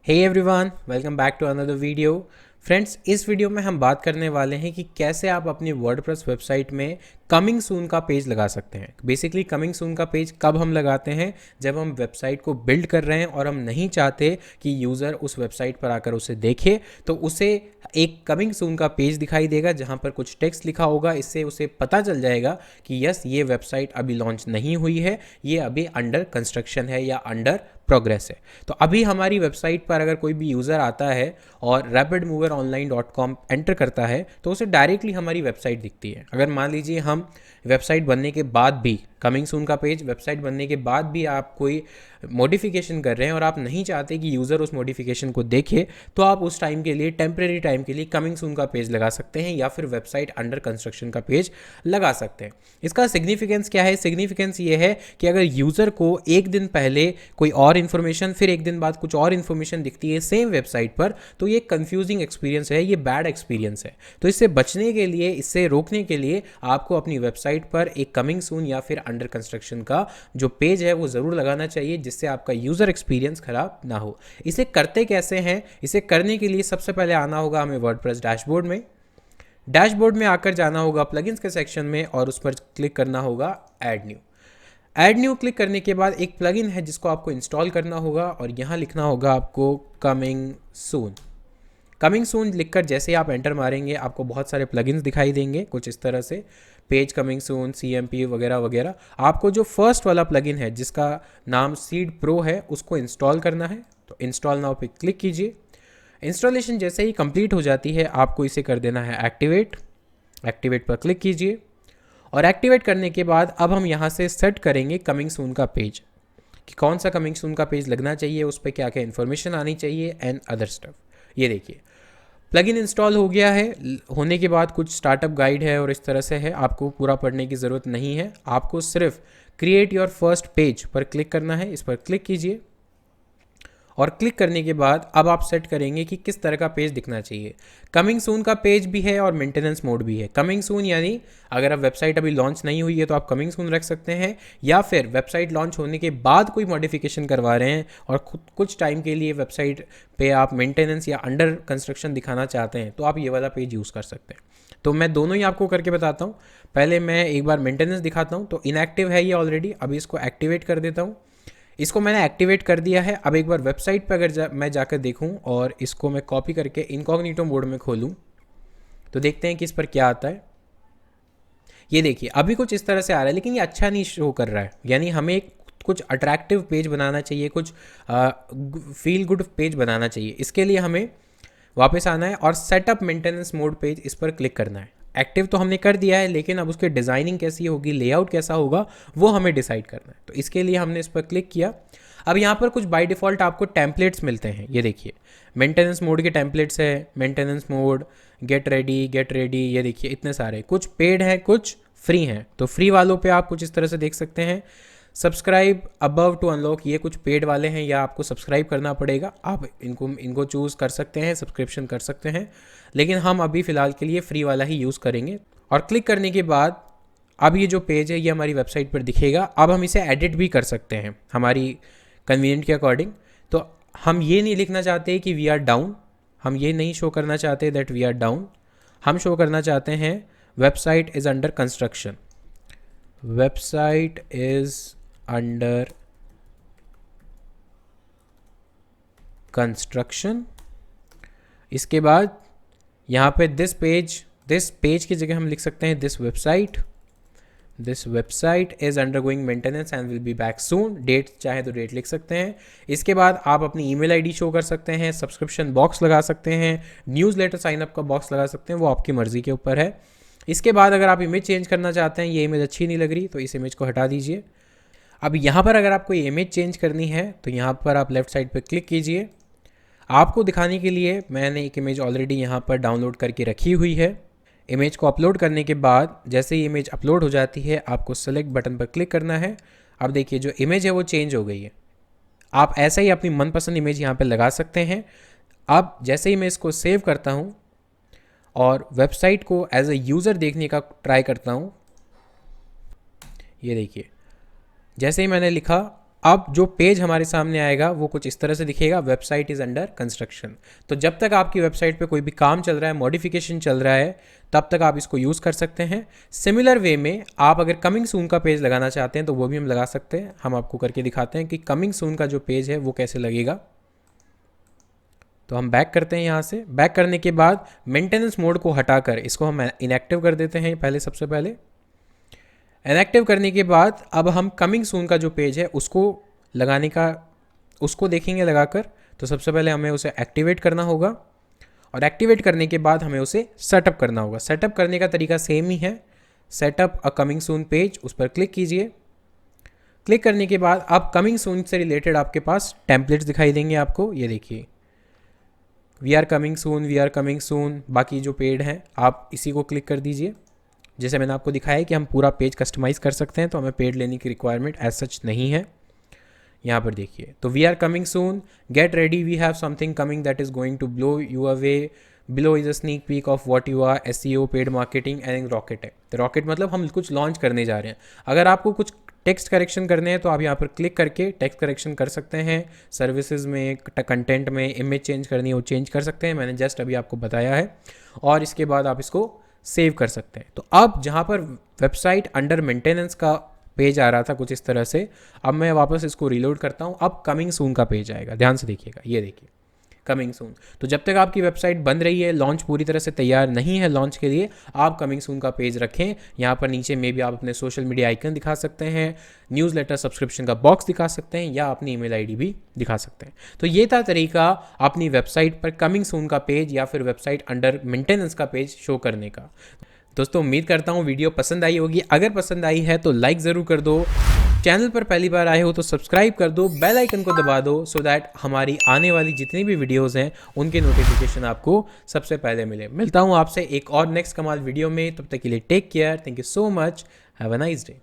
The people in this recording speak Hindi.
Hey everyone, welcome back to another video. Friends, इस वीडियो में हम बात करने वाले हैं कि कैसे आप अपनी वर्डप्रेस वेबसाइट में कमिंग सून का पेज लगा सकते हैं। बेसिकली कमिंग सून का पेज कब हम लगाते हैं? जब हम वेबसाइट को बिल्ड कर रहे हैं और हम नहीं चाहते कि यूज़र उस वेबसाइट पर आकर उसे देखे, तो उसे एक कमिंग सून का पेज दिखाई देगा जहां पर कुछ टेक्स्ट लिखा होगा। इससे उसे पता चल जाएगा कि यस, ये वेबसाइट अभी लॉन्च नहीं हुई है, ये अभी अंडर कंस्ट्रक्शन है या अंडर प्रोग्रेस है। तो अभी हमारी वेबसाइट पर अगर कोई भी यूज़र आता है और rapidmoveronline.com एंटर करता है तो उसे डायरेक्टली हमारी वेबसाइट दिखती है। अगर मान लीजिए हम वेबसाइट बनने के बाद भी, कमिंग सून का पेज वेबसाइट बनने के बाद भी आप कोई मॉडिफिकेशन कर रहे हैं और आप नहीं चाहते कि यूज़र उस मॉडिफिकेशन को देखे, तो आप उस टाइम के लिए, टेम्परेरी टाइम के लिए कमिंग सून का पेज लगा सकते हैं या फिर वेबसाइट अंडर कंस्ट्रक्शन का पेज लगा सकते हैं। इसका सिग्निफिकेंस क्या है? सिग्निफिकेंस ये है कि अगर यूज़र को एक दिन पहले कोई और इन्फॉर्मेशन, फिर एक दिन बाद कुछ और इन्फॉर्मेशन दिखती है सेम वेबसाइट पर, तो ये कंफ्यूजिंग एक्सपीरियंस है, ये बैड एक्सपीरियंस है। तो इससे बचने के लिए, इससे रोकने के लिए आपको अपनी वेबसाइट पर एक कमिंग सून या फिर अंडर कंस्ट्रक्शन का जो पेज है वो ज़रूर लगाना चाहिए, जिससे आपका यूज़र एक्सपीरियंस खराब ना हो। इसे करते कैसे हैं? इसे करने के लिए सबसे पहले आना होगा हमें वर्डप्रेस डैशबोर्ड में। डैशबोर्ड में आकर जाना होगा प्लगइन्स के सेक्शन में और उस पर क्लिक करना होगा add new. Add new click करने के बाद एक प्लगइन है जिसको आपको इंस्टॉल करना होगा और यहाँ लिखना होगा आपको कमिंग सून। कमिंग सून लिखकर जैसे आप एंटर मारेंगे आपको बहुत सारे प्लगइन्स दिखाई देंगे कुछ इस तरह से, पेज कमिंग सून, CMP वगैरह वगैरह। आपको जो फर्स्ट वाला प्लगइन है जिसका नाम सीड प्रो है उसको इंस्टॉल करना है, तो इंस्टॉल नाउ पे क्लिक कीजिए। इंस्टॉलेशन जैसे ही कंप्लीट हो जाती है आपको इसे कर देना है एक्टिवेट। एक्टिवेट पर क्लिक कीजिए और एक्टिवेट करने के बाद अब हम यहाँ से सेट करेंगे कमिंग सून का पेज कि कौन सा कमिंग सून का पेज लगना चाहिए, उस पर क्या क्या इन्फॉर्मेशन आनी चाहिए एंड अदर स्टफ। ये देखिए प्लगइन इंस्टॉल हो गया है। होने के बाद कुछ स्टार्टअप गाइड है और इस तरह से है, आपको पूरा पढ़ने की ज़रूरत नहीं है। आपको सिर्फ क्रिएट योर फर्स्ट पेज पर क्लिक करना है, इस पर क्लिक कीजिए और क्लिक करने के बाद अब आप सेट करेंगे कि किस तरह का पेज दिखना चाहिए। कमिंग सून का पेज भी है और मेंटेनेंस मोड भी है। कमिंग सून यानी अगर आप वेबसाइट अभी लॉन्च नहीं हुई है तो आप कमिंग सून रख सकते हैं, या फिर वेबसाइट लॉन्च होने के बाद कोई मॉडिफिकेशन करवा रहे हैं और कुछ टाइम के लिए वेबसाइट पे आप मेंटेनेंस या अंडर कंस्ट्रक्शन दिखाना चाहते हैं तो आप ये वाला पेज यूज़ कर सकते हैं। तो मैं दोनों ही आपको करके बताता हूँ। पहले मैं एक बार मेंटेनेंस दिखाता हूँ। तो इनएक्टिव है ये ऑलरेडी, अभी इसको एक्टिवेट कर देता हूँ। इसको मैंने एक्टिवेट कर दिया है। अब एक बार वेबसाइट पर अगर मैं जाकर देखूं और इसको मैं कॉपी करके इनकॉग्निटो मोड में खोलूं तो देखते हैं कि इस पर क्या आता है। ये देखिए अभी कुछ इस तरह से आ रहा है, लेकिन ये अच्छा नहीं शो कर रहा है। यानी हमें कुछ अट्रैक्टिव पेज बनाना चाहिए, कुछ फील गुड पेज बनाना चाहिए। इसके लिए हमें वापस आना है और सेटअप मेंटेनेंस मोड पेज, इस पर क्लिक करना है। एक्टिव तो हमने कर दिया है, लेकिन अब उसके डिज़ाइनिंग कैसी होगी, लेआउट कैसा होगा, वो हमें डिसाइड करना है। तो इसके लिए हमने इस पर क्लिक किया। अब यहाँ पर कुछ बाय डिफ़ॉल्ट आपको टेम्पलेट्स मिलते हैं। ये देखिए मेंटेनेंस मोड के टेम्पलेट्स है, मेंटेनेंस मोड, गेट रेडी। ये देखिए इतने सारे, कुछ पेड हैं कुछ फ्री हैं। तो फ्री वालों पे आप कुछ इस तरह से देख सकते हैं। सब्सक्राइब अबव टू अनलॉक, ये कुछ पेड वाले हैं या आपको सब्सक्राइब करना पड़ेगा। आप इनको चूज़ कर सकते हैं, सब्सक्रिप्शन कर सकते हैं, लेकिन हम अभी फ़िलहाल के लिए फ्री वाला ही यूज़ करेंगे। और क्लिक करने के बाद अब ये जो पेज है ये हमारी वेबसाइट पर दिखेगा। अब हम इसे एडिट भी कर सकते हैं हमारी कन्वीनियंट के अकॉर्डिंग। तो हम ये नहीं लिखना चाहते कि वी आर डाउन, हम ये नहीं शो करना चाहते दैट वी आर डाउन। हम शो करना चाहते हैं website is under construction, website is under construction. इसके बाद यहाँ पे दिस पेज की जगह हम लिख सकते हैं this website is undergoing maintenance and will be back soon. Date चाहे तो डेट लिख सकते हैं। इसके बाद आप अपनी ईमेल आईडी शो कर सकते हैं, सब्सक्रिप्शन बॉक्स लगा सकते हैं, न्यूज़लेटर साइनअप का बॉक्स लगा सकते हैं, वो आपकी मर्ज़ी के ऊपर है। इसके बाद अगर आप इमेज चेंज करना चाहते हैं, ये इमेज अच्छी नहीं लग रही तो इस इमेज को हटा दीजिए। अब यहाँ पर अगर आपको इमेज चेंज करनी है तो यहाँ पर आप लेफ़्ट साइड पर क्लिक कीजिए। आपको दिखाने के लिए मैंने एक इमेज ऑलरेडी यहाँ पर डाउनलोड करके रखी हुई है। इमेज को अपलोड करने के बाद जैसे ही इमेज अपलोड हो जाती है आपको सेलेक्ट बटन पर क्लिक करना है। अब देखिए जो इमेज है वो चेंज हो गई है। आप ऐसे ही अपनी मनपसंद इमेज यहाँ पर लगा सकते हैं। अब जैसे ही मैं इसको सेव करता हूँ और वेबसाइट को एज ए यूज़र देखने का ट्राई करता हूँ, ये देखिए जैसे ही मैंने लिखा अब जो पेज हमारे सामने आएगा वो कुछ इस तरह से दिखेगा, वेबसाइट इज़ अंडर कंस्ट्रक्शन। तो जब तक आपकी वेबसाइट पे कोई भी काम चल रहा है, मॉडिफिकेशन चल रहा है, तब तक आप इसको यूज़ कर सकते हैं। सिमिलर वे में आप अगर कमिंग सून का पेज लगाना चाहते हैं तो वो भी हम लगा सकते हैं। हम आपको करके दिखाते हैं कि कमिंग सून का जो पेज है वो कैसे लगेगा। तो हम बैक करते हैं यहाँ से। बैक करने के बाद मेंटेनेंस मोड को हटाकर इसको हम इनएक्टिव कर देते हैं पहले, सबसे पहले। इनएक्टिव करने के बाद अब हम कमिंग सून का जो पेज है उसको लगाने का, उसको देखेंगे लगाकर। तो सबसे पहले हमें उसे एक्टिवेट करना होगा और एक्टिवेट करने के बाद हमें उसे सेटअप करना होगा। सेटअप करने का तरीका सेम ही है, setup a coming soon page, उस पर क्लिक कीजिए। क्लिक करने के बाद अब कमिंग सून से रिलेटेड आपके पास टेम्पलेट्स दिखाई देंगे आपको। ये देखिए, we are coming soon, we are coming soon, बाकी जो पेड हैं आप इसी को क्लिक कर दीजिए। जैसे मैंने आपको दिखाया कि हम पूरा पेज कस्टमाइज़ कर सकते हैं, तो हमें पेड लेने की रिक्वायरमेंट एज सच नहीं है। यहाँ पर देखिए, तो we are coming soon, get ready, we have something coming that is going to blow you away, below is a sneak peek of what you are, SEO, paid marketing and rocket है। तो रॉकेट मतलब हम कुछ लॉन्च करने जा रहे हैं। अगर आपको कुछ टेक्स्ट करेक्शन करने हैं तो आप यहाँ पर क्लिक करके टेक्स्ट करेक्शन कर सकते हैं। सर्विसेज में, कंटेंट में इमेज चेंज करनी हो चेंज कर सकते हैं, मैंने जस्ट अभी आपको बताया है। और इसके बाद आप इसको सेव कर सकते हैं। तो अब जहाँ पर वेबसाइट अंडर मेंटेनेंस का पेज आ रहा था कुछ इस तरह से, अब मैं वापस इसको रिलोड करता हूँ। अब कमिंग सून का पेज आएगा, ध्यान से देखिएगा, ये देखिए कमिंग सून। तो जब तक आपकी वेबसाइट बन रही है, लॉन्च पूरी तरह से तैयार नहीं है लॉन्च के लिए, आप कमिंग सून का पेज रखें। यहाँ पर नीचे में भी आप अपने सोशल मीडिया आइकन दिखा सकते हैं, न्यूज़लेटर सब्सक्रिप्शन का बॉक्स दिखा सकते हैं, या अपनी ईमेल आईडी भी दिखा सकते हैं। तो ये था तरीका अपनी वेबसाइट पर कमिंग सून का पेज या फिर वेबसाइट अंडर मेंटेनेंस का पेज शो करने का। दोस्तों उम्मीद करता हूँ वीडियो पसंद आई होगी। अगर पसंद आई है तो लाइक ज़रूर कर दो, चैनल पर पहली बार आए हो तो सब्सक्राइब कर दो, बेल आइकन को दबा दो, सो दैट हमारी आने वाली जितनी भी वीडियोस हैं उनके नोटिफिकेशन आपको सबसे पहले मिले। मिलता हूँ आपसे एक और नेक्स्ट कमाल वीडियो में, तब तक के लिए take care, thank you so much, have a nice day.